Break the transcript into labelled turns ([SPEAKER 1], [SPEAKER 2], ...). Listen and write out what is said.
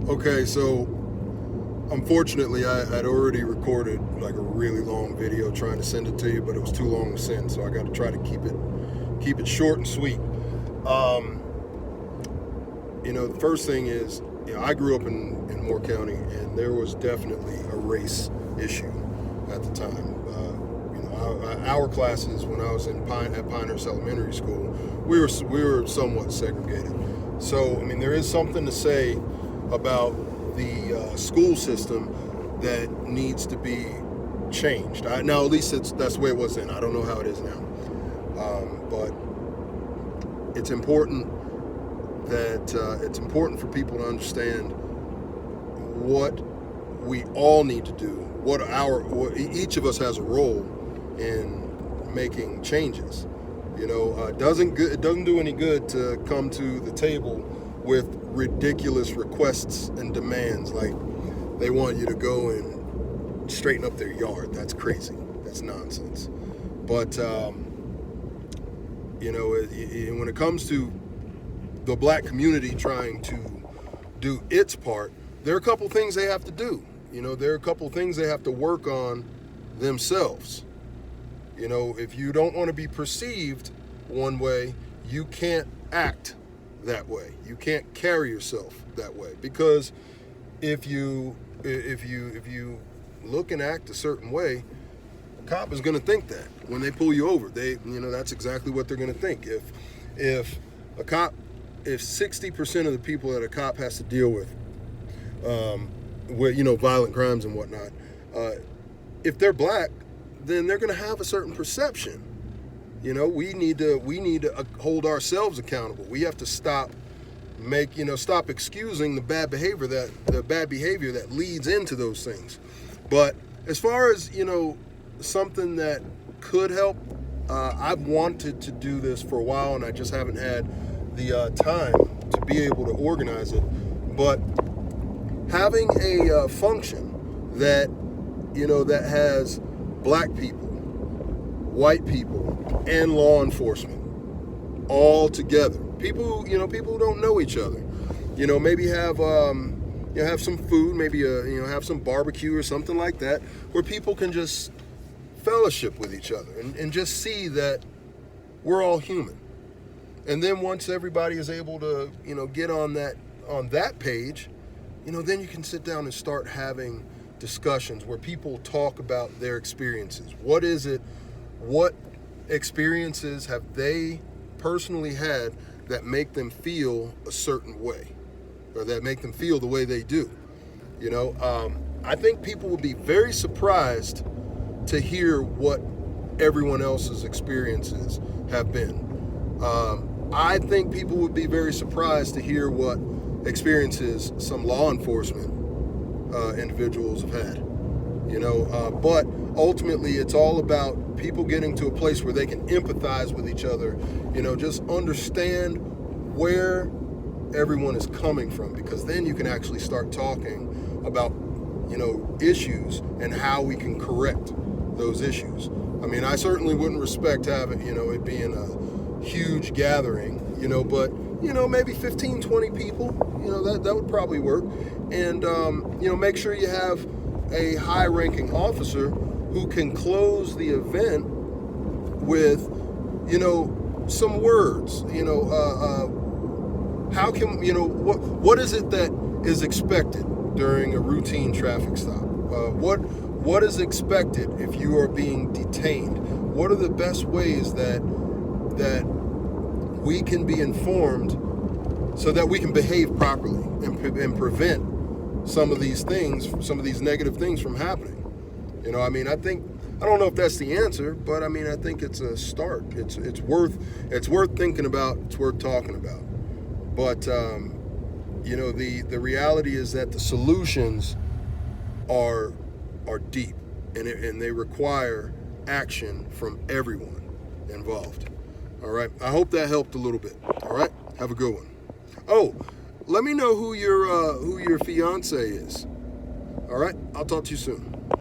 [SPEAKER 1] Okay, so unfortunately, I'd already recorded like a really long video trying to send it to you, but it was too long to send, so I got to try to keep it short and sweet. Um, the first thing is, I grew up in Moore County, and there was definitely a race issue at the time. Our classes when I was at Pinehurst Elementary School, we were somewhat segregated. So I mean, there is something to say about the school system that needs to be changed. Now, at least that's the way it was then. I don't know how it is now, but it's important for people to understand what we all need to do. Each of us has a role in making changes. It doesn't do any good to come to the table with ridiculous requests and demands, like they want you to go and straighten up their yard. That's crazy. That's nonsense. But when it comes to the black community trying to do its part, there are a couple things they have to do. There are a couple things they have to work on themselves. If you don't want to be perceived one way, you can't act that way. You can't carry yourself that way, because if you look and act a certain way, a cop is going to think that when they pull you over. That's exactly what they're going to think. If 60% of the people that a cop has to deal with violent crimes and whatnot, if they're black, then they're going to have a certain perception. We need to hold ourselves accountable. We have to stop excusing the bad behavior that leads into those things. But as far as something that could help, I've wanted to do this for a while, and I just haven't had the time to be able to organize it. But having a function that has black people, white people, and law enforcement all together. People who don't know each other. Maybe have have some food, maybe have some barbecue or something like that, where people can just fellowship with each other and just see that we're all human. And then once everybody is able to get on that page, then you can sit down and start having discussions where people talk about their experiences. What experiences have they personally had that make them feel a certain way, or that make them feel the way they do? I think people would be very surprised to hear what everyone else's experiences have been. I think people would be very surprised to hear what experiences some law enforcement individuals have had. But ultimately it's all about people getting to a place where they can empathize with each other, just understand where everyone is coming from, because then you can actually start talking about issues and how we can correct those issues. I mean, I certainly wouldn't respect having it being a huge gathering, but maybe 15, 20 people, that would probably work. And make sure you have a high-ranking officer who can close the event with some words. How can what is it that is expected during a routine traffic stop? What is expected if you are being detained? What are the best ways that we can be informed so that we can behave properly and prevent some of these negative things from happening? I don't know if that's the answer, but I think it's a start. It's worth thinking about. It's worth talking about. But the reality is that the solutions are deep, and they require action from everyone involved. All right. I hope that helped a little bit. All right. Have a good one. Oh, let me know who your fiance is. All right. I'll talk to you soon.